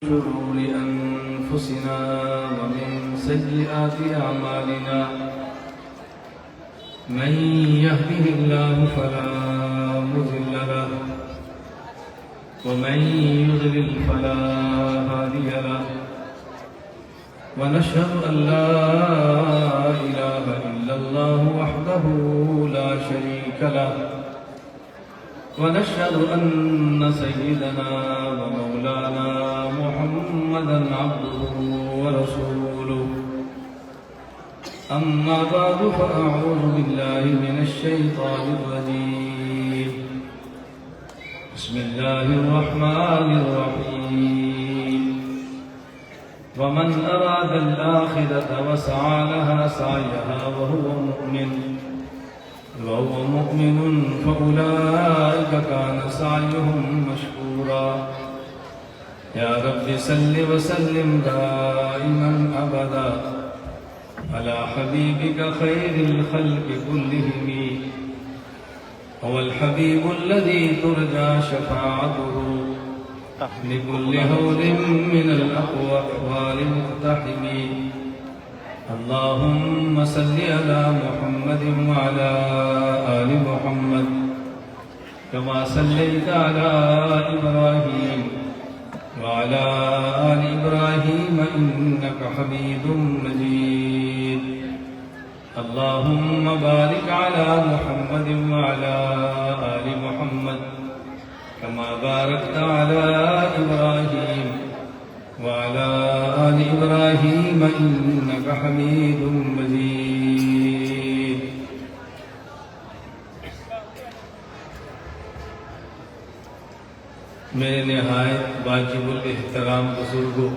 شرور أنفسنا ومن سيئات أعمالنا من يهده الله فلا مضل له ومن يضلل فلا هادي له ونشهد أن لا إله إلا الله وحده لا شريك له ونشهد أن سيدنا ومولانا محمدا عبده ورسوله أما بعد فأعوذ بالله من الشيطان الرجيم بسم الله الرحمن الرحيم ومن أراد الآخرة وسعى لها سعيها وهو مؤمن فأولئك كان سعيهم مشكورا يا رب صل وسلم دائما أبدا على حبيبك خير الخلق كلهم هو الحبيب الذي ترجى شفاعته لكل هول من الأقوال مقتحم اللهم صل على محمد وعلى آل محمد كما صليت على إبراهيم وعلى آل إبراهيم إنك حميد مجيد اللهم بارك على محمد وعلى آل محمد كما باركت على إبراهيم وعلى آل إبراهيم إنك حميد مجيد میرے نہایت واجب الاحترام بزرگوں،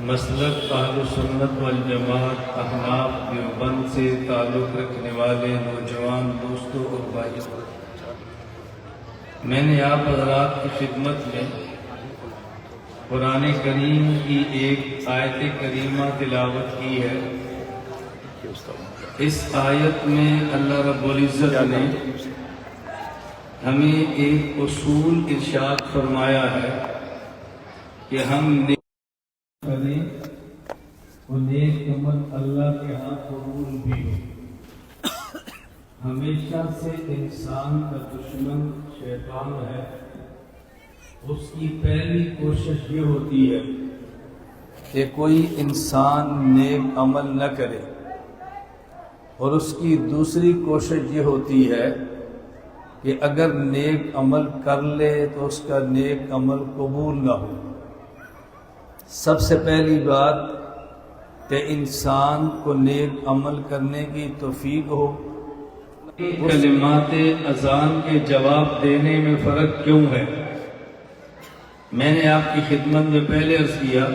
مسلک اہل سنت والجماعت احناف دیوبند سے تعلق رکھنے والے نوجوان دوستوں اور بھائیوں، میں نے آپ حضرات کی خدمت میں قرآن کریم کی ایک آیت کریمہ تلاوت کی ہے۔ اس آیت میں اللہ رب العزت نے ہمیں ایک اصول ارشاد فرمایا ہے کہ ہم نیک کریں وہ نیک عمل اللہ کے ہاں قبول بھی ہو۔ ہمیشہ سے انسان کا دشمن شیطان ہے، اس کی پہلی کوشش یہ ہوتی ہے کہ کوئی انسان نیک عمل نہ کرے، اور اس کی دوسری کوشش یہ ہوتی ہے کہ اگر نیک عمل کر لے تو اس کا نیک عمل قبول نہ ہو۔ سب سے پہلی بات کہ انسان کو نیک عمل کرنے کی توفیق ہو۔ کلمات اذان کے جواب دینے میں فرق کیوں ہے؟ میں نے آپ کی خدمت میں پہلے عرض کیا،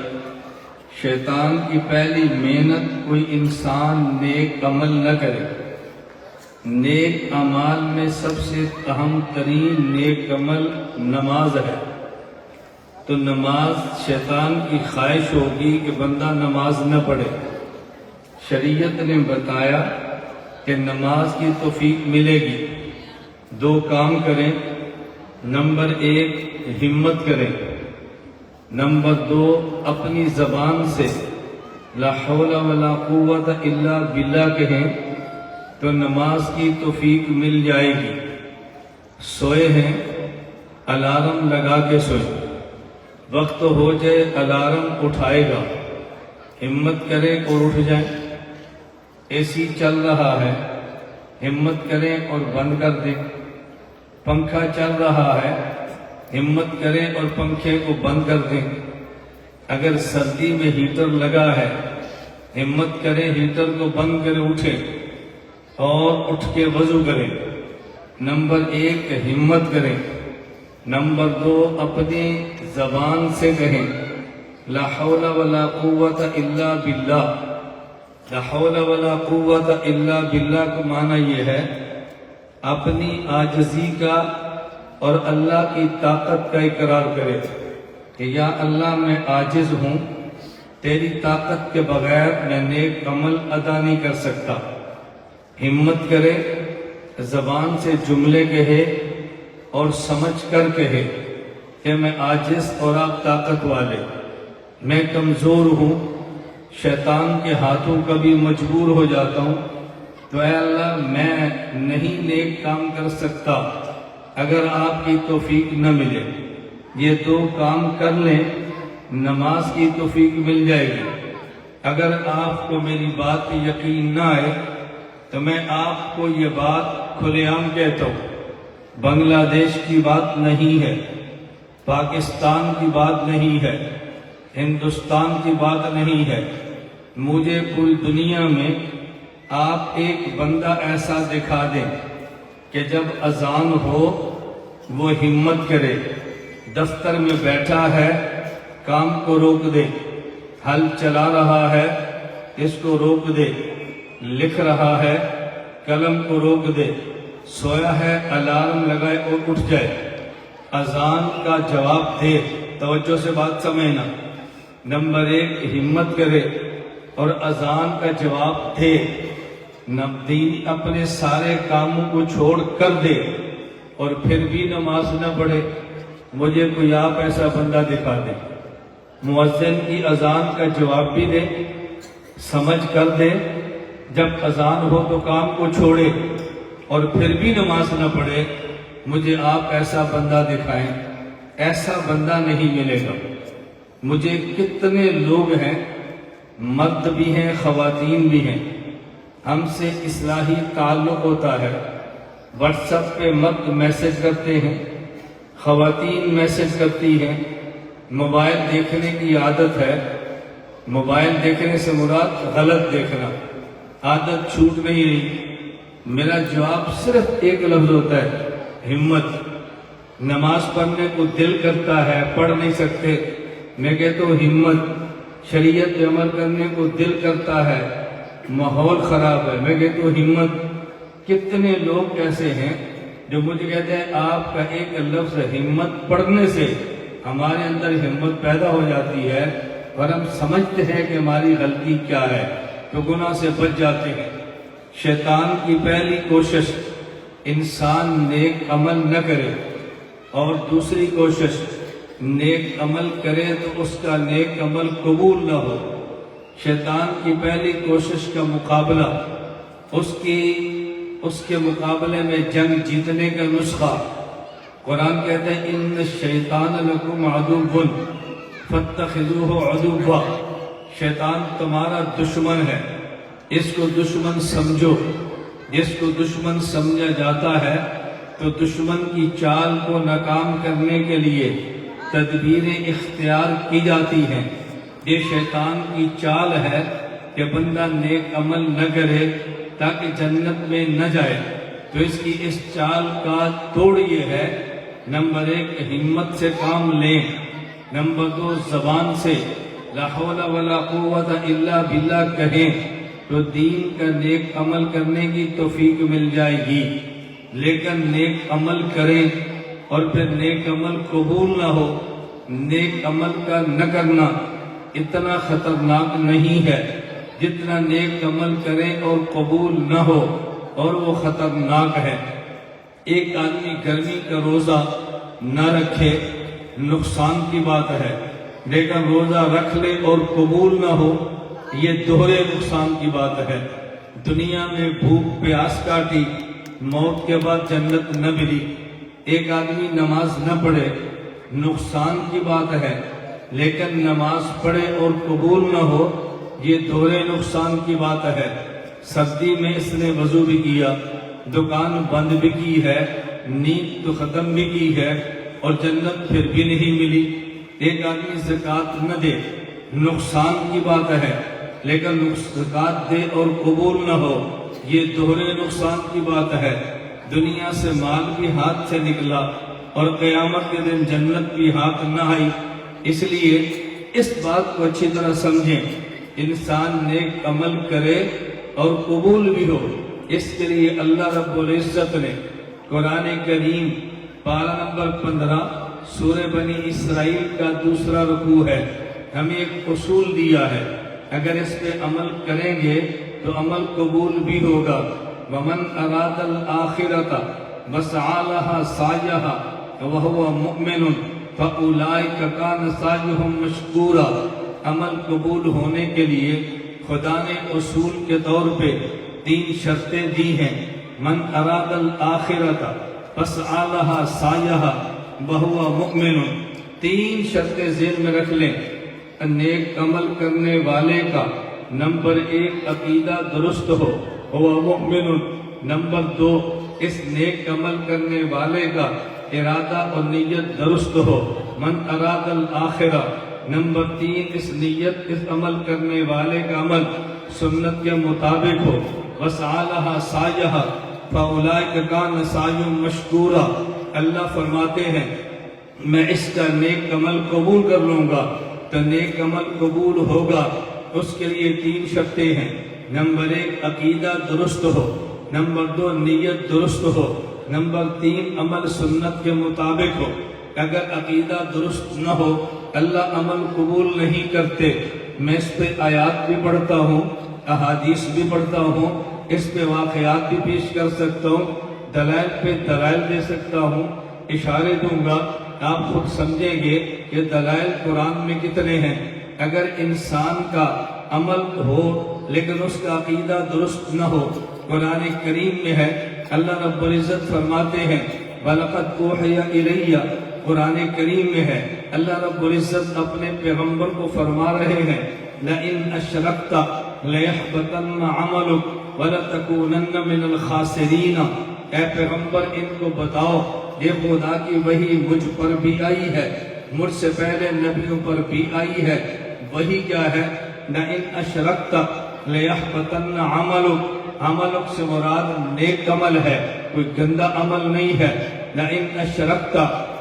شیطان کی پہلی محنت کوئی انسان نیک عمل نہ کرے۔ نیک اعمال میں سب سے اہم ترین نیک عمل نماز ہے، تو نماز شیطان کی خواہش ہوگی کہ بندہ نماز نہ پڑھے۔ شریعت نے بتایا کہ نماز کی توفیق ملے گی، دو کام کریں، نمبر ایک ہمت کریں، نمبر دو اپنی زبان سے لا حول ولا قوت الا باللہ کہیں تو نماز کی توفیق مل جائے گی۔ سوئے ہیں، الارم لگا کے سوئیں، وقت ہو جائے الارم اٹھائے گا، ہمت کریں اور اٹھ جائیں۔ اے سی چل رہا ہے، ہمت کریں اور بند کر دیں۔ پنکھا چل رہا ہے، ہمت کریں اور پنکھے کو بند کر دیں۔ اگر سردی میں ہیٹر لگا ہے، ہمت کریں ہیٹر کو بند کریں، اٹھیں اور اٹھ کے وضو کریں۔ نمبر ایک ہمت کریں، نمبر دو اپنی زبان سے کہیں لا حول ولا قوت الا باللہ۔ لا حول ولا قوت الا باللہ کا معنی یہ ہے اپنی عاجزی کا اور اللہ کی طاقت کا اقرار کرے کہ یا اللہ میں عاجز ہوں، تیری طاقت کے بغیر میں نیک عمل ادا نہیں کر سکتا۔ ہمت کرے، زبان سے جملے کہے اور سمجھ کر کہے کہ میں عاجز اور آپ طاقت والے، میں کمزور ہوں، شیطان کے ہاتھوں کبھی مجبور ہو جاتا ہوں، تو اے اللہ میں نہیں نیک کام کر سکتا اگر آپ کی توفیق نہ ملے۔ یہ دو کام کر لیں، نماز کی توفیق مل جائے گی۔ اگر آپ کو میری بات پہ یقین نہ آئے تو میں آپ کو یہ بات کھلے عام کہتا ہوں، بنگلہ دیش کی بات نہیں ہے، پاکستان کی بات نہیں ہے، ہندوستان کی بات نہیں ہے، مجھے پوری دنیا میں آپ ایک بندہ ایسا دکھا دیں کہ جب اذان ہو وہ ہمت کرے، دفتر میں بیٹھا ہے کام کو روک دے، ہل چلا رہا ہے اس کو روک دے، لکھ رہا ہے قلم کو روک دے، سویا ہے الارم لگائے اور اٹھ جائے، اذان کا جواب دے۔ توجہ سے بات سمجھنا، نمبر ایک ہمت کرے اور اذان کا جواب دے، دین اپنے سارے کاموں کو چھوڑ کر دے اور پھر بھی نماز نہ پڑھے۔ مجھے کوئی آپ ایسا بندہ دکھا دے، مؤذن کی اذان کا جواب بھی دے، سمجھ کر دے، جب اذان ہو تو کام کو چھوڑے اور پھر بھی نماز نہ پڑھے۔ مجھے آپ ایسا بندہ دکھائیں، ایسا بندہ نہیں ملے گا۔ مجھے کتنے لوگ ہیں، مرد بھی ہیں خواتین بھی ہیں، ہم سے اصلاحی تعلق ہوتا ہے، واٹس ایپ پہ مرد میسج کرتے ہیں، خواتین میسج کرتی ہیں، موبائل دیکھنے کی عادت ہے، موبائل دیکھنے سے مراد غلط دیکھنا، عادت چھوٹ نہیں رہی۔ میرا جواب صرف ایک لفظ ہوتا ہے، ہمت۔ نماز پڑھنے کو دل کرتا ہے، پڑھ نہیں سکتے، میں کہتا ہوں ہمت۔ شریعت پہ عمل کرنے کو دل کرتا ہے، ماحول خراب ہے، میں کہتا ہوں ہمت۔ کتنے لوگ ایسے ہیں جو مجھے کہتے ہیں آپ کا ایک لفظ ہمت پڑھنے سے ہمارے اندر ہمت پیدا ہو جاتی ہے اور ہم سمجھتے ہیں کہ ہماری غلطی کیا ہے تو گناہ سے بچ جاتے ہیں۔ شیطان کی پہلی کوشش انسان نیک عمل نہ کرے، اور دوسری کوشش نیک عمل کرے تو اس کا نیک عمل قبول نہ ہو۔ شیطان کی پہلی کوشش کا مقابلہ، اس کے مقابلے میں جنگ جیتنے کا نسخہ، قرآن کہتے ہیں ان الشیطان لکم عدو فاتخذوہ عدوا، شیطان تمہارا دشمن ہے، اس کو دشمن سمجھو۔ جس کو دشمن سمجھا جاتا ہے تو دشمن کی چال کو ناکام کرنے کے لیے تدبیریں اختیار کی جاتی ہیں۔ یہ شیطان کی چال ہے کہ بندہ نیک عمل نہ کرے تاکہ جنت میں نہ جائے، تو اس کی اس چال کا توڑ یہ ہے، نمبر ایک ہمت سے کام لیں، نمبر دو زبان سے لا حول ولا قوت الا باللہ کہیں تو دین کا نیک عمل کرنے کی توفیق مل جائے گی۔ لیکن نیک عمل کریں اور پھر نیک عمل قبول نہ ہو، نیک عمل کا نہ کرنا اتنا خطرناک نہیں ہے جتنا نیک عمل کریں اور قبول نہ ہو، اور وہ خطرناک ہے۔ ایک آدمی گرمی کا روزہ نہ رکھے نقصان کی بات ہے، لیکن روزہ رکھ لے اور قبول نہ ہو یہ دوہرے نقصان کی بات ہے۔ دنیا میں بھوک پیاس کاٹی، موت کے بعد جنت نہ ملی۔ ایک آدمی نماز نہ پڑھے نقصان کی بات ہے، لیکن نماز پڑھے اور قبول نہ ہو یہ دوہرے نقصان کی بات ہے۔ سردی میں اس نے وضو بھی کیا، دکان بند بھی کی ہے، نیند تو ختم بھی کی ہے اور جنت پھر بھی نہیں ملی۔ ایک آدمی زکوٰۃ نہ دے نقصان کی بات ہے، لیکن زکوٰۃ دے اور قبول نہ ہو یہ دوہرے نقصان کی بات ہے۔ دنیا سے مال بھی ہاتھ سے نکلا اور قیامت کے دن جنت بھی ہاتھ نہ آئی۔ اس لیے اس بات کو اچھی طرح سمجھیں، انسان نیک عمل کرے اور قبول بھی ہو، اس کے لیے اللہ رب العزت نے قرآن کریم پارہ نمبر 15 سورہ بنی اسرائیل کا دوسرا رکوع ہے، ہمیں ایک اصول دیا ہے، اگر اس پہ عمل کریں گے تو عمل قبول بھی ہوگا۔ وَمَنْ أَرَادَ الْآخِرَةَ وَسَعَى لَهَا سَعْيَهَا وَهُوَ مُؤْمِنٌ فَأُولَئِكَ كَانَ سَعْيُهُمْ مَشْكُورًا۔ عمل قبول ہونے کے لیے خدا نے اصول کے طور پہ 3 شرطیں دی ہیں۔ من اراد الآخرۃ فسعی لہا سعیہا وہو مؤمن۔ 3 شرطیں ذہن میں رکھ لیں۔ نیک عمل کرنے والے کا نمبر 1 عقیدہ درست ہو، وہ مؤمن۔ نمبر 2 اس نیک عمل کرنے والے کا ارادہ اور نیت درست ہو، من اراد الآخرہ۔ نمبر 3 اس نیت اس عمل کرنے والے کا عمل سنت کے مطابق ہو، وسعی لہا سعیہا فاولئک کان سعیہم مشکورا۔ اللہ فرماتے ہیں میں اس کا نیک عمل قبول کر لوں گا، تو نیک عمل قبول ہوگا اس کے لیے 3 شرطیں ہیں۔ نمبر 1 عقیدہ درست ہو، نمبر 2 نیت درست ہو، نمبر 3 عمل سنت کے مطابق ہو۔ اگر عقیدہ درست نہ ہو اللہ عمل قبول نہیں کرتے۔ میں اس پہ آیات بھی پڑھتا ہوں، احادیث بھی پڑھتا ہوں، اس پہ واقعات بھی پیش کر سکتا ہوں، دلائل پہ دلائل دے سکتا ہوں، اشارے دوں گا، آپ خود سمجھیں گے کہ دلائل قرآن میں کتنے ہیں۔ اگر انسان کا عمل ہو لیکن اس کا عقیدہ درست نہ ہو، قرآن کریم میں ہے، اللہ رب العزت فرماتے ہیں وَلَقَدْ أُوحِيَ إِلَيَّ، قرآن کریم میں ہے، اللہ رب العزت اپنے پیغمبر کو فرما رہے ہیں لَإِنْ أَشْرَكْتَ لَيَحْبَطَنَّ عَمَلُكَ وَلَتَكُونَنَّ مِنَ الْخَاسِرِينَ۔ اے پیغمبر ان کو بتاؤ یہ خدا کی وحی مجھ پر بھی آئی ہے، مجھ سے پہلے نبیوں پر بھی آئی ہے۔ وحی کیا ہے؟ لَإِنْ أَشْرَكْتَ لَيَحْبَطَنَّ عَمَلُكَ، عملک سے مراد نیک عمل ہے، کوئی گندہ عمل نہیں ہے۔ لَإِنْ أَشْرَكْتَ،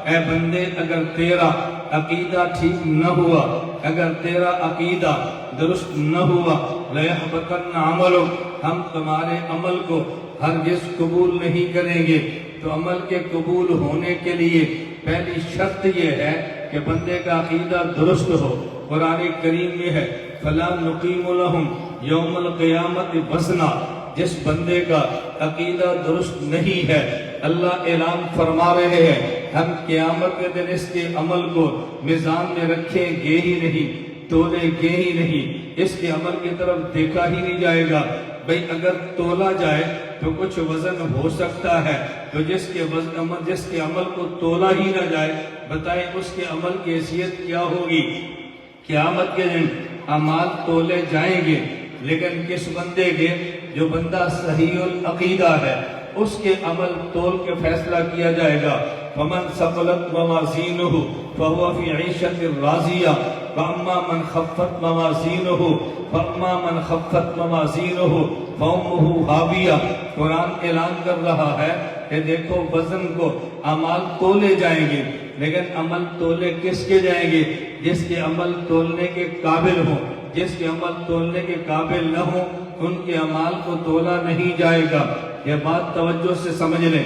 اے بندے اگر تیرا عقیدہ ٹھیک نہ ہوا، اگر تیرا عقیدہ درست نہ ہوا، لَيَحْبَطَنَّ عَمَلُكَ، ہم تمہارے عمل کو ہرگز قبول نہیں کریں گے۔ تو عمل کے قبول ہونے کے لیے پہلی شرط یہ ہے کہ بندے کا عقیدہ درست ہو۔ قرآن کریم میں ہے فَلَا نُقِيمُ لَهُمْ يَوْمَ الْقِيَامَةِ وَزْنًا۔ جس بندے کا عقیدہ درست نہیں ہے اللہ اعلان فرما رہے ہیں ہم قیامت کے دن اس کے عمل کو میزان میں رکھیں گے ہی نہیں، تولیں گے ہی نہیں، اس کے عمل کی طرف دیکھا ہی نہیں جائے گا۔ بھئی اگر تولا جائے تو کچھ وزن ہو سکتا ہے، تو جس کے عمل کو تولا ہی نہ جائے بتائیں اس کے عمل کی حیثیت کیا ہوگی۔ قیامت کے دن اعمال تولے جائیں گے، لیکن کس بندے کے؟ جو بندہ صحیح العقیدہ ہے اس کے عمل تول کے فیصلہ کیا جائے گا۔ فَمَنْ ثَقُلَتْ مَوَازِينُهُ فَهُوَ فِي عِيشَةٍ رَاضِيَةٍ وَأَمَّا مَنْ خَفَّتْ مَوَازِينُهُ فَأَمَّا مَنْ خَفَّتْ مَوَازِينُهُ فَأُمُّهُ هَاوِيَةٌ۔ قرآن اعلان کر رہا ہے کہ دیکھو وزن کو اعمال تولے جائیں گے، لیکن عمل تولے کس کے جائیں گے؟ جس کے عمل تولنے کے قابل ہوں۔ جس کے عمل تولنے کے قابل نہ ہوں ان کے اعمال کو تولا نہیں جائے گا۔ یہ بات توجہ سے سمجھ لیں۔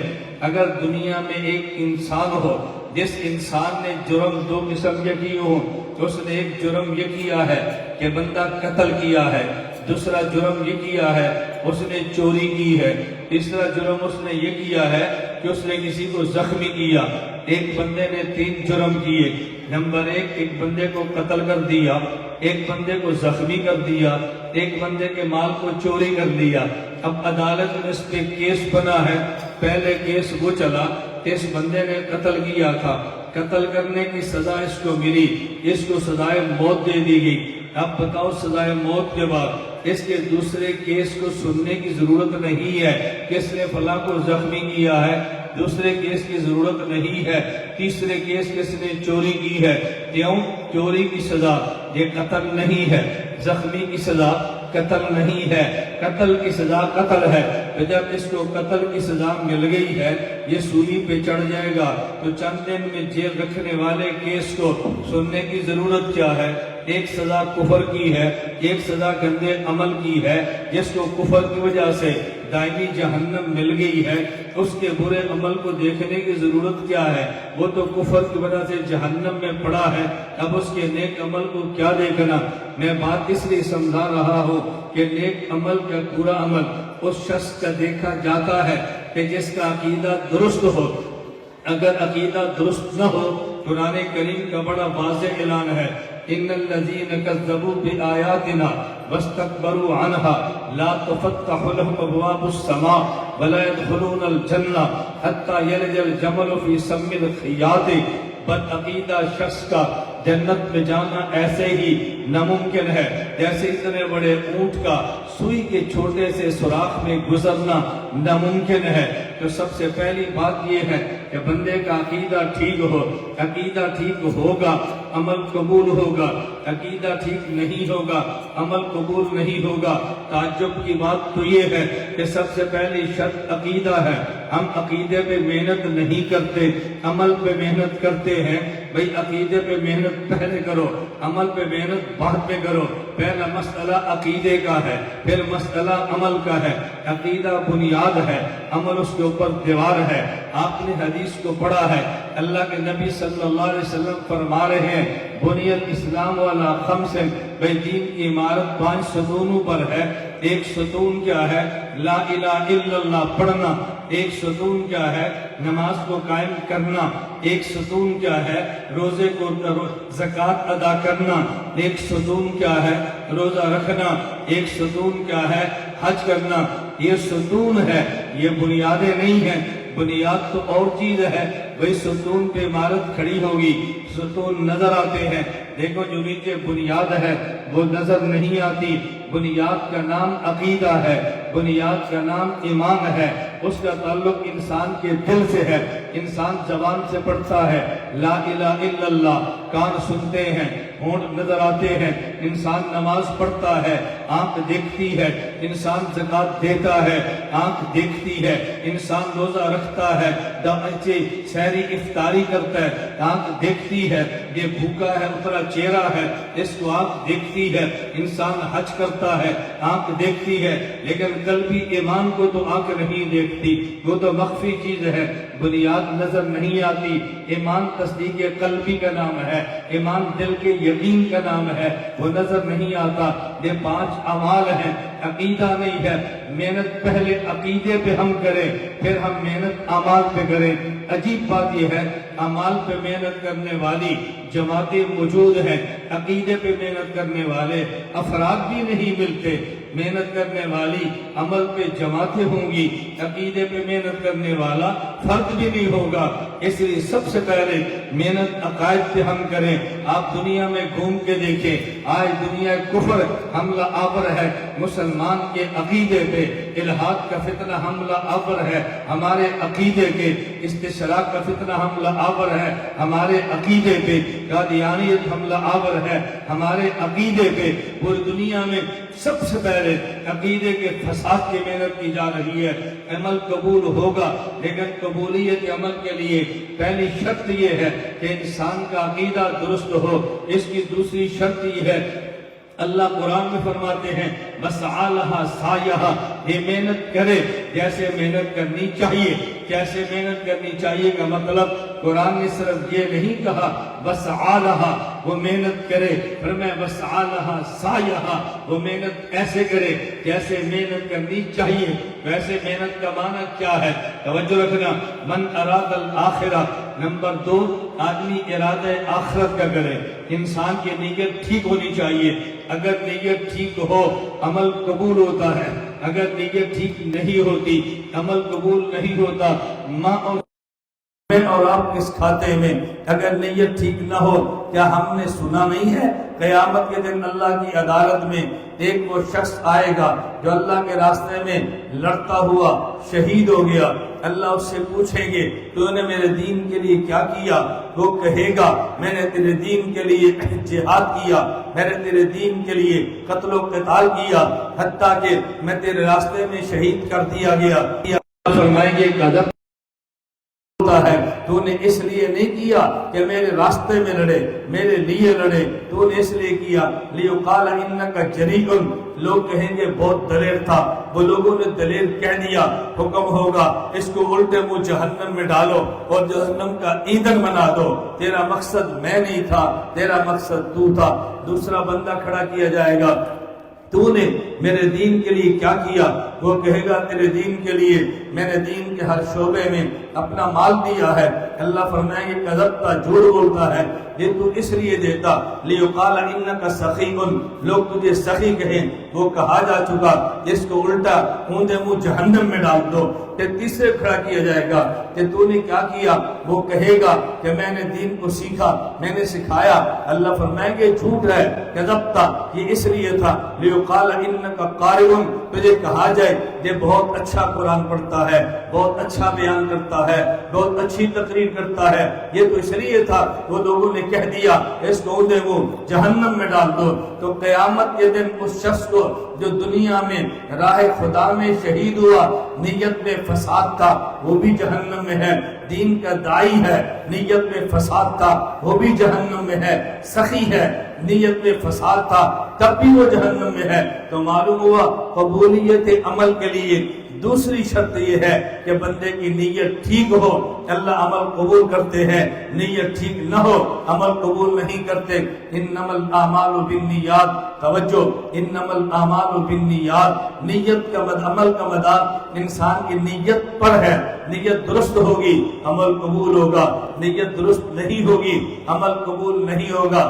اگر دنیا میں ایک انسان ہو جس انسان نے جرم 2 قسم کے کیے ہوں، تو اس نے ایک جرم یہ کیا ہے کہ بندہ قتل کیا ہے، دوسرا جرم یہ کیا ہے اس نے چوری کی ہے، تیسرا جرم اس نے یہ کیا ہے کہ اس نے کسی کو زخمی کیا۔ ایک بندے نے 3 جرم کیے۔ نمبر 1 ایک بندے کو قتل کر دیا، ایک بندے کو زخمی کر دیا، ایک بندے کے مال کو چوری کر دیا۔ اب عدالت میں اس پہ کیس بنا ہے۔ پہلے کیس وہ چلا کہ اس بندے نے قتل کیا تھا، قتل کرنے کی سزا اس کو ملی، اس کو سزائے موت دے دی گئی۔ اب بتاؤ سزائے موت کے بعد اس کے دوسرے کیس کو سننے کی ضرورت نہیں ہے کہ اس نے فلاں کو زخمی کیا ہے، دوسرے کیس کی ضرورت نہیں ہے، تیسرے کیس کس نے چوری کی ہے۔ کیوں؟ چوری کی سزا یہ قتل نہیں ہے، زخمی کی سزا قتل نہیں ہے، قتل کی سزا قتل ہے۔ تو جب اس کو قتل کی سزا مل گئی ہے یہ سولی پہ چڑھ جائے گا، تو چند دن میں جیل رکھنے والے کیس کو سننے کی ضرورت کیا ہے؟ ایک سزا کفر کی ہے، ایک سزا گندے عمل کی ہے، جس کو کفر کی وجہ سے دائمی جہنم مل گئی ہے، اس کے برے عمل کو دیکھنے کی ضرورت کیا ہے؟ وہ تو کفر کی وجہ سے جہنم میں پڑا ہے، اب اس کے نیک عمل کو کیا دیکھنا؟ میں بات اس لیے سمجھا رہا ہوں کہ نیک عمل کا پورا عمل اس شخص کا دیکھا جاتا ہے کہ جس کا عقیدہ درست ہو۔ اگر عقیدہ درست نہ ہو قرآن کریم کا بڑا واضح اعلان ہے، ان الذین کذبوا بآیاتنا واستکبروا عنها لا تفتح لهم ابواب السماء ولا يدخلون الجنہ حتى یلج الجمل فی سم الخیاط۔ بد عقیدہ شخص کا جنت میں جانا ایسے ہی ناممکن ہے جیسے اتنے بڑے اونٹ کا سوئی کے چھوٹے سے سوراخ میں گزرنا ناممکن ہے۔ تو سب سے پہلی بات یہ ہے کہ بندے کا عقیدہ ٹھیک ہو، عقیدہ ٹھیک ہوگا عمل قبول ہوگا، عقیدہ ٹھیک نہیں ہوگا عمل قبول نہیں ہوگا۔ تعجب کی بات تو یہ ہے کہ سب سے پہلی شرط عقیدہ ہے، ہم عقیدے پہ محنت نہیں کرتے، عمل پہ محنت کرتے ہیں۔ بھئی عقیدے پہ محنت پہلے کرو، عمل پہ محنت بعد میں کرو۔ پہلا مسئلہ عقیدے کا ہے، پھر مسئلہ عمل کا ہے۔ عقیدہ بنیاد ہے، عمل اس کے اوپر دیوار ہے۔ آپ نے حدیث کو پڑھا ہے، اللہ کے نبی صلی اللہ علیہ وسلم فرما رہے ہیں، بنی الاسلام والا خمس، بھئی دین کی عمارت 5 ستونوں پر ہے۔ ایک ستون کیا ہے؟ لا الہ الا اللہ پڑھنا۔ ایک ستون کیا ہے؟ نماز کو قائم کرنا۔ ایک ستون کیا ہے؟ روزے کو زکوٰۃ ادا کرنا۔ ایک ستون کیا ہے؟ روزہ رکھنا۔ ایک ستون کیا ہے؟ حج کرنا۔ یہ ستون ہے، یہ بنیادیں نہیں ہیں۔ بنیاد تو اور چیز ہے، وہی ستون پہ عمارت کھڑی ہوگی، ستون نظر آتے ہیں، دیکھو جو نیچے بنیاد ہے وہ نظر نہیں آتی۔ بنیاد کا نام عقیدہ ہے، بنیاد کا نام ایمان ہے، اس کا تعلق انسان کے دل سے ہے۔ انسان زبان سے پڑھتا ہے لا الہ الا اللہ، کان سنتے ہیں، ہونٹ نظر آتے ہیں۔ انسان نماز پڑھتا ہے، آنکھ دیکھتی ہے۔ انسان زکوٰۃ دیتا ہے، آنکھ دیکھتی ہے۔ انسان روزہ رکھتا ہے، سحری افطاری کرتا ہے، آنکھ دیکھتی ہے۔ یہ بھوکا ہے، اترا چہرہ ہے، اس کو آنکھ دیکھتی ہے۔ انسان حج کرتا ہے، آنکھ دیکھتی ہے، لیکن قلبی ایمان کو تو آنکھ نہیں دیکھتی، وہ تو مخفی چیز ہے، بنیاد نظر نہیں آتی۔ ایمان تصدیق قلبی کا نام ہے، ایمان دل کے یقین کا نام ہے، وہ نظر نہیں آتا۔ یہ 5 اعمال ہیں، عقیدہ نہیں ہے۔ محنت پہلے عقیدے پہ ہم کریں، پھر ہم محنت اعمال پہ کریں۔ عجیب بات یہ ہے، اعمال پہ محنت کرنے والی جماعتیں موجود ہیں، عقیدے پہ محنت کرنے والے افراد بھی نہیں ملتے۔ محنت کرنے والی عمل پہ جماعتیں ہوں گی، عقیدے پہ محنت کرنے والا فرد بھی نہیں ہوگا۔ اس لیے سب سے پہلے محنت عقائد پہ ہم کریں۔ آپ دنیا میں گھوم کے دیکھیں، آج دنیا کفر حملہ آور ہے مسلمان کے عقیدے پہ، الہاد کا فتنہ حملہ آور ہے ہمارے عقیدے کے، استشراق کا فتنہ حملہ آور ہے ہمارے عقیدے پہ، قادیانیت حملہ آور ہے ہمارے عقیدے پہ۔ پوری دنیا میں سب سے پہلے عقیدے کے فساد کی محنت کی جا رہی ہے۔ عمل قبول ہوگا، لیکن قبولیت عمل کے لیے پہلی شرط یہ ہے کہ انسان کا عقیدہ درست ہو۔ اس کی دوسری شرط یہ ہے، اللہ قرآن میں فرماتے ہیں وَسَعَى لَهَا سَعْيَهَا، یہ محنت کرے جیسے محنت کرنی چاہیے۔ کیسے محنت کرنی چاہیے کا مطلب قرآن نے صرف یہ نہیں کہا وَسَعَى لَهَا وہ محنت کرے، فرمایا وَسَعَى لَهَا سَعْيَهَا وہ محنت ایسے کرے جیسے محنت کرنی چاہیے۔ ویسے محنت کا معنی کیا ہے؟ توجہ رکھنا، من اراد الآخرہ، نمبر 2 آدمی ارادہ آخرت کا کرے۔ انسان کی نیت ٹھیک ہونی چاہیے، اگر نیت ٹھیک ہو عمل قبول ہوتا ہے، اگر نیت ٹھیک نہیں ہوتی عمل قبول نہیں ہوتا۔ ماں اور آپ کس کھاتے میں اگر نیت ٹھیک نہ ہو، کیا ہم نے سنا نہیں ہے قیامت کے دن اللہ کی عدالت میں ایک وہ شخص آئے گا جو اللہ کے راستے میں لڑتا ہوا شہید ہو گیا، اللہ اس سے پوچھیں گے تو نے میرے دین کے لیے کیا کیا؟ وہ کہے گا میں نے تیرے دین کے لیے جہاد کیا، میں نے تیرے دین کے لیے قتل و قتال کیا، حتیٰ کہ میں تیرے راستے میں شہید کر دیا گیا۔ فرمائیں گے قدر ہے تو نے اس لیے نہیں کیا کہ میرے راستے میں لڑے، میرے لیے لڑے، تو نے اس لیے کیا لیقال انک جریء، لوگ کہیں گے بہت دلیر تھا، وہ لوگوں نے دلیر کہہ دیا، حکم ہوگا اس کو الٹے منہ جہنم میں ڈالو اور جہنم کا ایندھن بنا دو، تیرا مقصد میں نہیں تھا، تیرا مقصد تو تھا۔ دوسرا بندہ کھڑا کیا جائے گا، تو نے میرے دین کے لیے کیا کیا؟ وہ کہے گا تیرے دین کے لیے میں نے دین کے ہر شعبے میں اپنا مال دیا ہے۔ اللہ فرمائیں گے کذبتا، جھوٹ بولتا ہے، یہ تو اس لیے دیتا لیقال انک سخی، لوگ تجھے سخی کہیں، وہ کہا جا چکا، جس کو الٹا اوندے منہ جہنم میں ڈال دو۔ کہ تیسرے کھڑا کیا جائے گا کہ تو نے کیا کیا؟ وہ کہے گا کہ میں نے دین کو سیکھا، میں نے سکھایا۔ اللہ فرمائیں گے جھوٹ ہے، کذبتا، یہ اس لیے تھا لیقال انک قارئ، تجھے کہا جائے یہ بہت اچھا قرآن پڑھتا ہے، بہت اچھا بیان کرتا ہے، بہت اچھی تقریر کرتا ہے۔ یہ تو اس لیے تھا، وہ لوگوں نے کہہ دیا اس کو اندھے وہ جہنم میں ڈال دو۔ تو قیامت کے دن اس شخص کو جو دنیا میں راہ خدا میں شہید ہوا، نیت میں فساد تھا، وہ بھی جہنم میں ہے۔ دین کا داعی ہے، نیت میں فساد تھا، وہ بھی جہنم میں ہے۔ سخی ہے، نیت میں فساد تھا، تب بھی وہ جہنم میں ہے۔ تو معلوم ہوا قبولیت عمل کے لیے دوسری شرط یہ ہے کہ بندے کی نیت ٹھیک ہو، اللہ عمل قبول کرتے ہیں۔ نیت ٹھیک نہ ہو، عمل قبول نہیں کرتے۔ انما الاعمال بالنیات، توجہ، انما الاعمال بالنیات، نیت کا عمل کا مدار انسان کی نیت پر ہے۔ نیت درست ہوگی عمل قبول ہوگا، نیت درست نہیں ہوگی عمل قبول نہیں ہوگا۔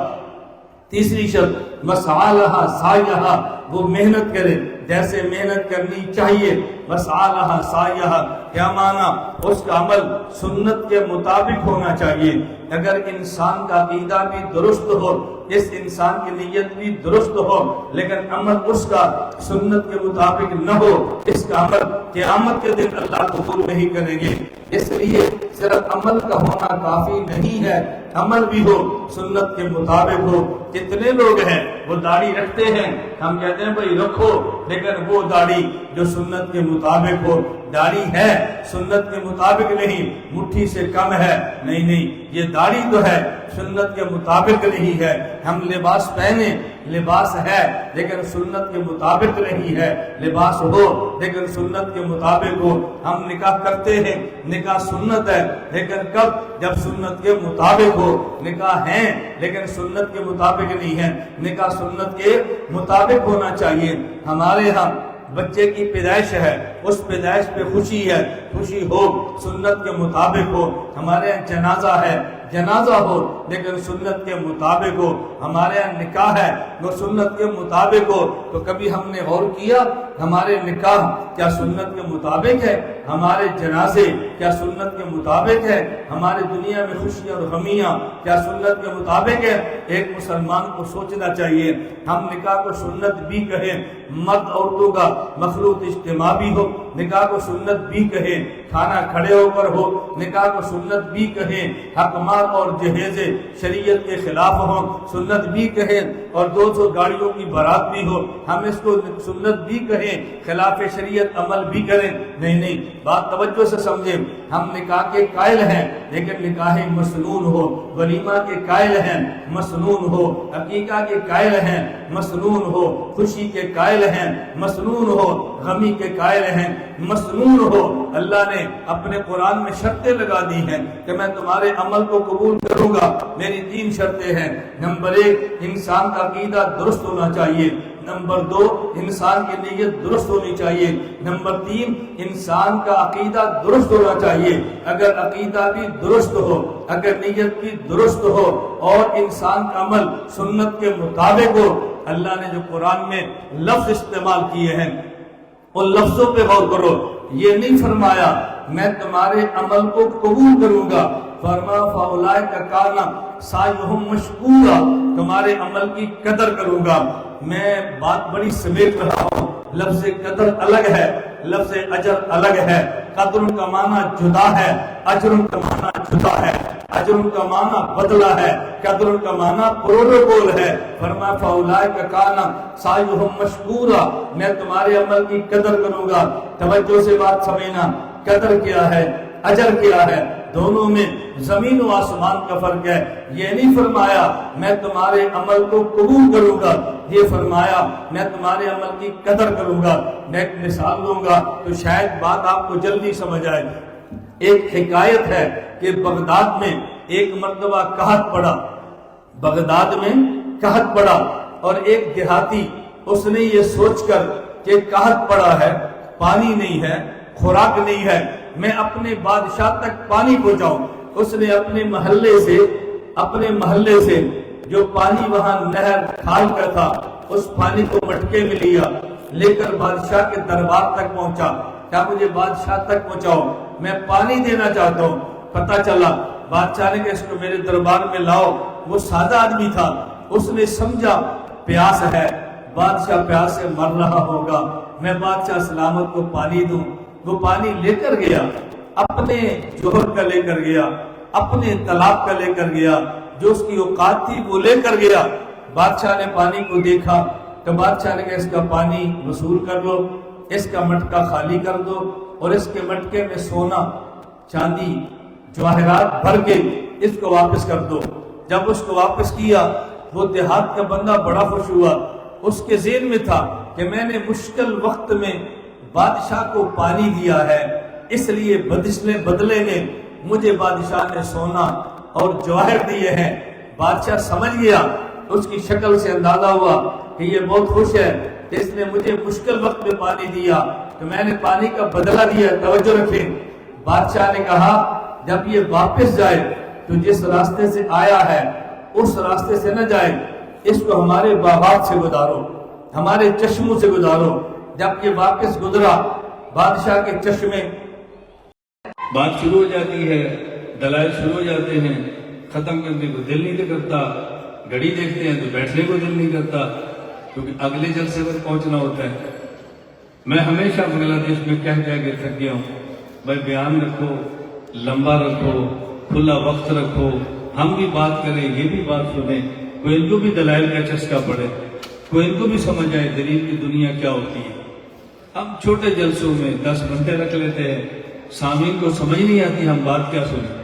تیسری شرط مسعی لہا سعیہا، وہ محنت کرے جیسے محنت کرنی چاہیے۔ مسعی لہا سعیہا کیا معنی؟ اس کا عمل سنت کے مطابق ہونا چاہیے۔ اگر انسان کا عقیدہ بھی درست ہو، اس انسان کی نیت بھی درست ہو، لیکن عمل اس کا سنت کے مطابق نہ ہو، اس کا عمل قیامت کے دن اللہ قبول نہیں کریں گے۔ اس لیے صرف عمل کا ہونا کافی نہیں ہے، عمل بھی ہو، سنت کے مطابق ہو۔ کتنے لوگ ہیں وہ داڑھی رکھتے ہیں، ہم کہتے ہیں بھائی رکھو، لیکن وہ داڑھی جو سنت کے مطابق ہو، داڑھی ہے سنت کے مطابق نہیں، مٹھی سے کم ہے، نہیں، یہ داڑھی تو ہے سنت کے مطابق نہیں ہے۔ ہم لباس پہنے، لباس ہے لیکن سنت کے مطابق نہیں ہے۔ لباس ہو لیکن سنت کے مطابق ہو۔ ہم نکاح کرتے ہیں، نکاح سنت ہے لیکن کب؟ جب سنت کے مطابق ہو۔ نکاح ہے لیکن سنت کے مطابق نہیں ہے، نکاح سنت کے مطابق ہونا چاہیے۔ ہمارے ہاں بچے کی پیدائش ہے، اس پیدائش پہ خوشی ہے، خوشی ہو سنت کے مطابق ہو۔ ہمارے یہاں جنازہ ہے، جنازہ ہو لیکن سنت کے مطابق ہو۔ ہمارے یہاں نکاح ہے، وہ سنت کے مطابق ہو۔ تو کبھی ہم نے غور کیا ہمارے نکاح کیا سنت کے مطابق ہے؟ ہمارے جنازے کیا سنت کے مطابق ہے؟ ہمارے دنیا میں خوشیاں اور غمیاں کیا سنت کے مطابق ہے؟ ایک مسلمان کو سوچنا چاہیے، ہم نکاح کو سنت بھی کہیں، مرد عورتوں کا مخلوط اجتماع بھی ہو، نکاح کو سنت بھی کہیں، کھانا کھڑے ہو کر ہو، نکاح کو سنت بھی کہیں، حق مال اور جہیز شریعت کے خلاف ہوں، سنت بھی کہیں، اور 200 گاڑیوں کی بارات بھی ہو، ہم اس کو سنت بھی کہیں، خلاف شریعت عمل بھی کریں۔ نہیں، بات توجہ سے سمجھیں۔ ہم نکاح کے قائل ہیں لیکن نکاح مسنون ہو، ولیمہ کے قائل ہیں مسنون ہو، عقیقہ کے قائل ہیں مسنون ہو، خوشی کے قائل ہیں مسنون ہو، غمی کے قائل ہیں مسنون ہو۔ اللہ نے اپنے قرآن میں شرطیں لگا دی ہیں کہ میں تمہارے عمل کو قبول کروں گا۔ میری 3 شرطیں ہیں۔ نمبر 1، انسان کا عقیدہ درست ہونا چاہیے۔ نمبر 2، انسان کی نیت درست ہونی چاہیے۔ نمبر 3، انسان کا عقیدہ درست ہونا چاہیے۔ اگر عقیدہ بھی درست ہو، اگر نیت بھی درست ہو اور انسان کا عمل سنت کے مطابق ہو، اللہ نے جو قرآن میں لفظ استعمال کیے ہیں ان لفظوں پہ غور کرو۔ یہ نہیں فرمایا میں تمہارے عمل کو قبول کروں گا، فرمایا فَأُولَٰئِکَ کَانَ سَعْیُہُم مَشْکُورًا، تمہارے عمل کی قدر کروں گا۔ میں بات بڑی سمیٹ رہا ہوں، لفظ قدر الگ ہے، لفظ اجر الگ ہے۔ قدر کا معنی جدا ہے، اجر کا معنی جدا ہے۔ اجر کا معنی بدلہ ہے، قدر کا معنی پروٹوکول ہے۔ فرمایا فَأُولَٰئِکَ کَانَ سَعْیُہُم مَشْکُورًا، میں تمہارے عمل کی قدر کروں گا۔ توجہ سے بات سمجھنا، قدر کیا ہے، اجر کیا ہے، دونوں میں زمین و آسمان کا فرق ہے۔ یہ نہیں فرمایا میں تمہارے عمل کو قبول کروں گا، یہ فرمایا میں تمہارے عمل کی قدر کروں گا۔ میں ایک مثال دوں گا تو شاید بات آپ کو جلدی سمجھ آئے۔ ایک حکایت ہے کہ بغداد میں ایک مرتبہ قحط پڑا، بغداد میں قحط پڑا، اور ایک دیہاتی اس نے یہ سوچ کر کہ قحط پڑا ہے، پانی نہیں ہے، خوراک نہیں ہے، میں اپنے بادشاہ تک پانی پہنچاؤں، اس نے اپنے محلے سے جو پانی وہاں نہر کھال کا تھا اس پانی کو مٹکے میں لے کر بادشاہ کے دربار تک پہنچا، کیا مجھے بادشاہ تک پہنچاؤ، میں پانی دینا چاہتا ہوں۔ پتہ چلا بادشاہ نے کہ اس کو میرے دربار میں لاؤ۔ وہ سادہ آدمی تھا، اس نے سمجھا پیاس ہے، بادشاہ پیاس سے مر رہا ہوگا، میں بادشاہ سلامت کو پانی دوں۔ وہ پانی لے کر گیا، اپنے جوہر کا لے کر گیا، اپنے تالاب کا لے کر گیا، جو اس کی اوقات تھی وہ لے کر گیا۔ بادشاہ نے پانی کو دیکھا تو بادشاہ نے کہا اس کا پانی وصول کر لو، اس کا مٹکا خالی کر دو اور اس کے مٹکے میں سونا چاندی جواہرات بھر کے اس کو واپس کر دو۔ جب اس کو واپس کیا وہ دیہات کا بندہ بڑا خوش ہوا، اس کے ذہن میں تھا کہ میں نے مشکل وقت میں بادشاہ کو پانی دیا ہے، اس لیے بدلے میں مجھے بادشاہ نے سونا اور جواہر دیے ہیں۔ بادشاہ سمجھ گیا، اس کی شکل سے اندازہ ہوا کہ یہ بہت خوش ہے کہ اس نے مجھے مشکل وقت میں پانی دیا تو میں نے پانی کا بدلہ دیا۔ توجہ رکھیں، بادشاہ نے کہا جب یہ واپس جائے تو جس راستے سے آیا ہے اس راستے سے نہ جائے، اس کو ہمارے باغات سے گزارو، ہمارے چشموں سے گزارو۔ جب یہ واپس گزرا بادشاہ کے چشمے بات شروع ہو جاتی ہے، دلائل شروع ہو جاتے ہیں، ختم کرنے کو دل نہیں کرتا، گھڑی دیکھتے ہیں تو بیٹھنے کو دل نہیں کرتا کیونکہ اگلے جلسے پر پہنچنا ہوتا ہے۔ میں ہمیشہ بنگلہ دیش میں کہہ کے تھک گیا ہوں، بھائی بیان رکھو، لمبا رکھو، کھلا وقت رکھو، ہم بھی بات کریں، یہ بھی بات سنیں، کوئی ان کو بھی دلائل کا چسکا پڑے، کوئی ان کو بھی سمجھ آئے دلیل کی دنیا کیا ہوتی ہے۔ ہم چھوٹے جلسوں میں 10 گھنٹے رکھ لیتے ہیں، سامعین کو سمجھ نہیں آتی ہم بات کیا سنیں۔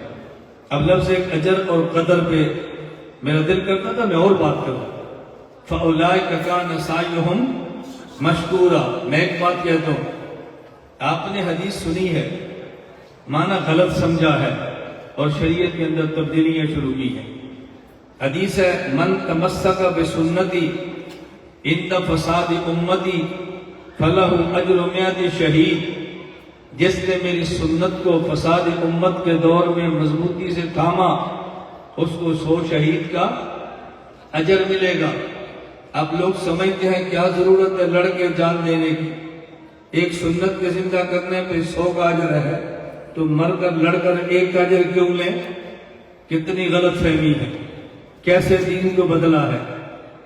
اب لفظ ایک اجر اور قدر پہ میرا دل کرتا تھا میں اور بات کروں۔ فَأُولَئِكَ كَانَ سَعْيُهُمْ مَشْكُورًا۔ میں ایک بات کہتا ہوں، آپ نے حدیث سنی ہے، معنی غلط سمجھا ہے اور شریعت کے اندر تبدیلیاں شروع کی ہیں۔ حدیث ہے من تمسک بسنتی عند فساد امتی فلہ اجر 100 شہید۔ جس نے میری سنت کو فساد امت کے دور میں مضبوطی سے تھاما اس کو 100 شہید کا اجر ملے گا۔ اب لوگ سمجھتے ہیں کیا ضرورت ہے لڑ کے جان دینے کی، ایک سنت کے زندہ کرنے پہ 100 کا اجر ہے تو مر کر لڑ کر ایک کا اجر کیوں لیں؟ کتنی غلط فہمی ہے، کیسے دین کو بدلا ہے۔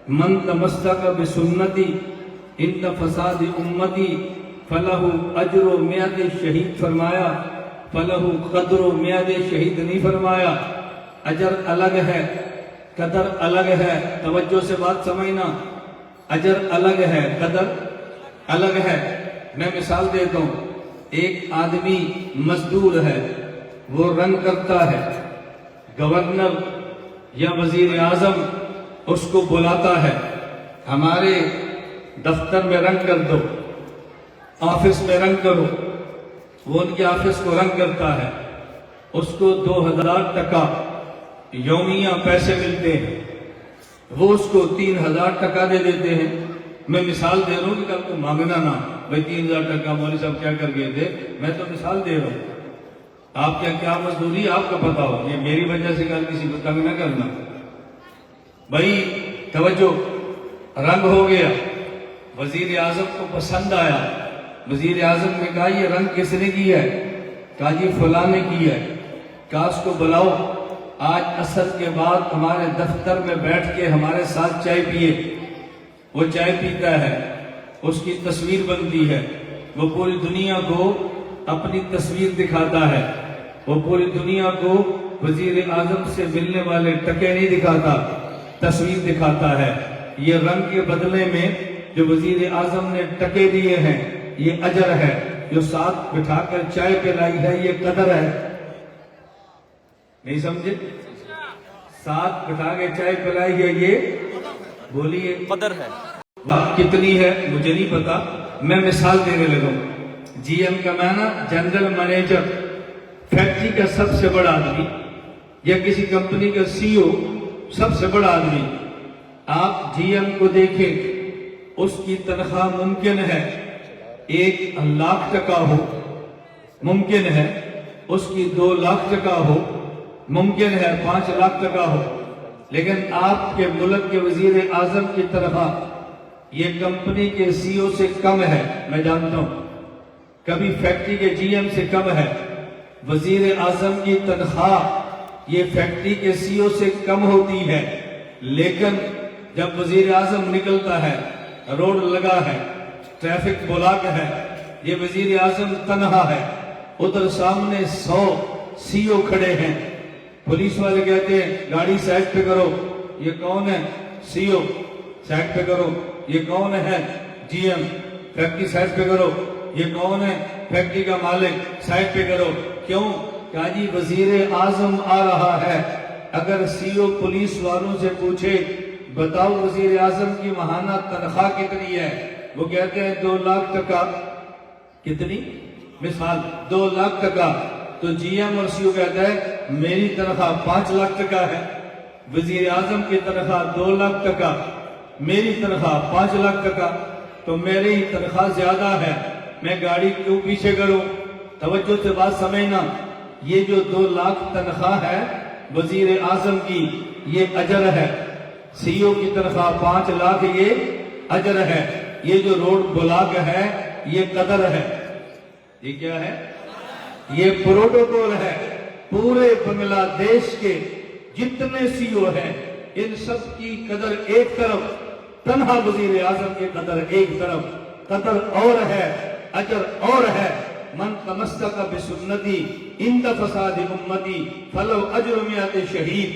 من تمسک بسنتی عند فساد امتی فلہ اجر 100 شہید فرمایا، فلہ قدر 100 شہید نہیں فرمایا۔ اجر الگ ہے، قدر الگ ہے، توجہ سے بات سمجھنا، اجر الگ ہے، قدر الگ ہے۔ میں مثال دیتا ہوں، ایک آدمی مزدور ہے، وہ رنگ کرتا ہے، گورنر یا وزیر اعظم اس کو بلاتا ہے ہمارے دفتر میں رنگ کر دو، آفس میں رنگ کرو، وہ ان کے آفس کو رنگ کرتا ہے، اس کو 2000 ٹکا یومیہ پیسے ملتے ہیں، وہ اس کو 3000 ٹکا دے دیتے ہیں۔ میں مثال دے رہا ہوں کہ کل کو مانگنا نہ، بھائی 3000 ٹکا مولوی صاحب کیا کر گئے تھے، میں تو مثال دے رہا ہوں، آپ کیا مزدوری آپ کا پتا ہو، یہ میری وجہ سے کل کسی کو تنگ نہ کرنا۔ بھائی توجہ، رنگ ہو گیا، وزیر اعظم کو پسند آیا، وزیر اعظم نے کہا یہ رنگ کس نے کیا ہے؟ کہا جی فلاں نے کیا ہے۔ کہا اس کو بلاؤ، آج عصر کے بعد ہمارے دفتر میں بیٹھ کے ہمارے ساتھ چائے پیے۔ وہ چائے پیتا ہے، اس کی تصویر بنتی ہے، وہ پوری دنیا کو اپنی تصویر دکھاتا ہے، وہ پوری دنیا کو وزیر اعظم سے ملنے والے ٹکے نہیں دکھاتا، تصویر دکھاتا ہے۔ یہ رنگ کے بدلے میں جو وزیر اعظم نے ٹکے دیے ہیں یہ اجر ہے، جو ساتھ بٹھا کر چائے پلائی ہے یہ قدر ہے۔ نہیں سمجھے؟ ساتھ بٹھا کے چائے پلائی ہے یہ بولیے قدر ہے۔ کتنی ہے مجھے نہیں پتا، میں مثال دینے لگا ہوں۔ جی ایم کا معنی جنرل مینیجر، فیکٹری کا سب سے بڑا آدمی، یا کسی کمپنی کا سی او، سب سے بڑا آدمی۔ آپ جی ایم کو دیکھیں، اس کی تنخواہ ممکن ہے 1,00,000 ہو، ممکن ہے اس کی 2,00,000 ہو، ممکن ہے 5,00,000 ہو، لیکن آپ کے ملک کے وزیر اعظم کی تنخواہ یہ کمپنی کے سی او سے کم ہے، میں جانتا ہوں، کبھی فیکٹری کے جی ایم سے کم ہے۔ وزیر اعظم کی تنخواہ یہ فیکٹری کے سی او سے کم ہوتی ہے، لیکن جب وزیر اعظم نکلتا ہے، روڈ لگا ہے، ٹریفک بلاک ہے، یہ وزیر اعظم تنہا ہے، ادھر سامنے 100 سی او کھڑے ہیں، پولیس والے کہتے ہیں گاڑی سائڈ پہ کرو، یہ کون ہے؟ سی او، سائڈ پہ کرو، یہ کون ہے؟ جی ایم، فیکٹری سائڈ پہ کرو، یہ کون ہے؟ فیکٹری کا مالک، سائڈ پہ کرو۔ کیوں؟ کہ جی وزیر اعظم آ رہا ہے۔ اگر سی او پولیس والوں سے پوچھے بتاؤ وزیر اعظم کی ماہانہ تنخواہ کتنی ہے، وہ کہتے ہیں 2,00,000 کتنی؟ مثال 2,00,000، تو جی ایم اور سی او کہتا ہے میری تنخواہ 5,00,000 ہے، وزیر اعظم کی تنخواہ 2,00,000، میری تنخواہ 5,00,000، تو میری تنخواہ زیادہ ہے، میں گاڑی کیوں پیچھے کروں؟ توجہ سے بات سمجھنا، یہ جو 2,00,000 تنخواہ ہے وزیر اعظم کی، یہ اجر ہے، سی او کی تنخواہ 5,00,000 یہ اجر ہے، یہ جو روڈ بلاک ہے یہ قدر ہے، یہ کیا ہے؟ یہ پروٹوکول ہے۔ پورے بنگلہ دیش کے جتنے سی او ہیں ان سب کی قدر ایک طرف، تنہا وزیر اعظم کی قدر ایک طرف، قدر اور ہے، اجر اور ہے۔ من تمسک بسنتی عند فساد امتی فلو اجر 100 شہید،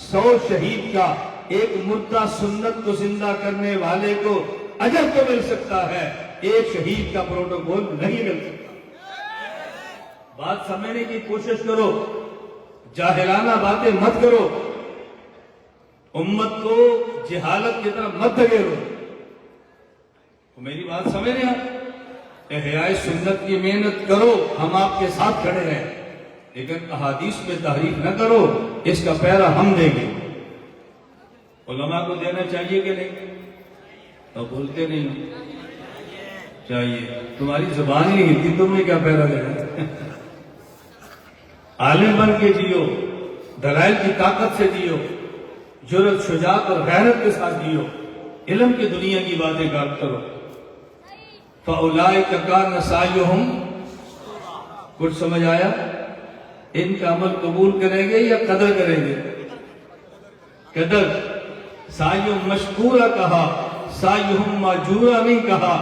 100 شہید کا ایک مردہ سنت کو زندہ کرنے والے کو اجر تو مل سکتا ہے، ایک شہید کا پروٹوکول نہیں مل سکتا۔ بات سمجھنے کی کوشش کرو، جاہلانہ باتیں مت کرو، امت کو جہالت کی طرف مت دھکیلو۔ میری بات سمجھ رہے ہیں؟ احیاء سنت کی محنت کرو، ہم آپ کے ساتھ کھڑے ہیں، لیکن احادیث میں تحریف نہ کرو، اس کا پیرا ہم دیں گے۔ علماء کو دینا چاہیے کہ نہیں؟ تو بولتے نہیں چاہیے، تمہاری زبان ہی نہیں ہلتی، تم نے کیا پیرا دینا؟ عالم بن کے جیو، دلائل کی طاقت سے جیو، جرأت، شجاعت اور غیرت کے ساتھ جیو، علم کی دنیا کی باتیں کرو۔ فَأُولَئِكَ كَانَ سَعْيُهُمْ، کچھ سمجھ آیا؟ ان کا عمل قبول کریں گے یا قدر کریں گے؟ قدر۔ سَعْيُهُمْ مَشْكُورًا کہا، سَعْيُهُمْ مَأْجُورًا نہیں کہا۔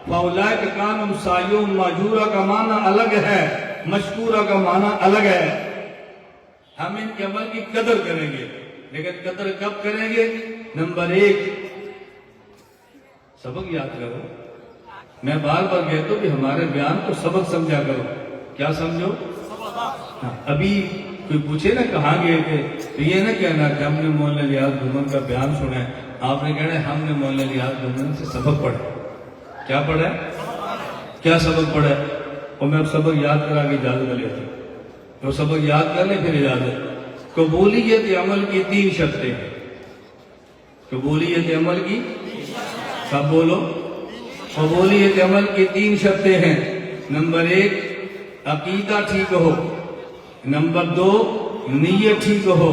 فَأُولَئِكَ كَانَ سَعْيُهُمْ مَأْجُورًا کا معنی الگ ہے، مشکورہ کا معنی الگ ہے۔ ہم ان کے عمل کی قدر کریں گے، لیکن قدر کب کریں گے؟ نمبر 1، سبق یاد کرو۔ میں بار بار کہتا ہوں کہ ہمارے بیان کو سبق سمجھا کرو۔ کیا سمجھو؟ ابھی کوئی پوچھے نا کہاں گئے تھے، تو یہ نہ کہنا کہ ہم نے مولانا الیاس گھومن کا بیان سنا ہے، آپ نے کہنا ہے ہم نے مولانا الیاس گھومن سے سبق پڑھا۔ کیا پڑھا ہے؟ کیا سبق پڑھا ہے؟ اور میں اب سبق یاد کرا کے اجازت لیتا ہوں، تو سبق یاد کر لیں پھر اجازت۔ قبولیت عمل کی 3 شرطیں ہیں۔ قبولیت عمل کی، سب بولو، قبولیت عمل کی 3 شرطیں ہیں۔ نمبر 1، عقیدہ ٹھیک ہو، نمبر 2، نیت ٹھیک ہو،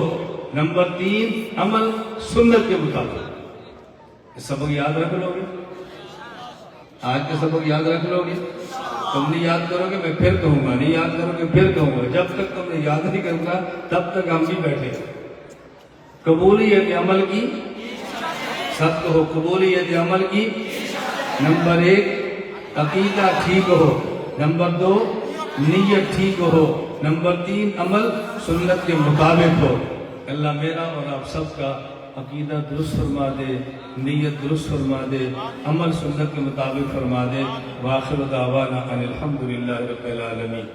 نمبر 3، عمل سنت کے مطابق۔ سبق یاد رکھ لو گے؟ آج کا سبق یاد رکھ لو گے؟ تم نہیں یاد کرو گے میں پھر کہوں گا، نہیں یاد کرو گے پھر کہوں گا، جب تک تم نے یاد نہیں کرنا تب تک ہم بھی بیٹھے۔ قبولیت عمل کی، سب کہو، قبولیت عمل کی۔ نمبر 1، عقیدہ ٹھیک ہو، نمبر 2، نیت ٹھیک ہو، نمبر 3، عمل سنت کے مطابق ہو۔ اللہ میرا اور آپ سب کا عقیدہ درست فرما دے، نیت درست فرما دے، عمل سنت کے مطابق فرما دے۔ وآخر دعوانا ان الحمدللہ رب العالمین۔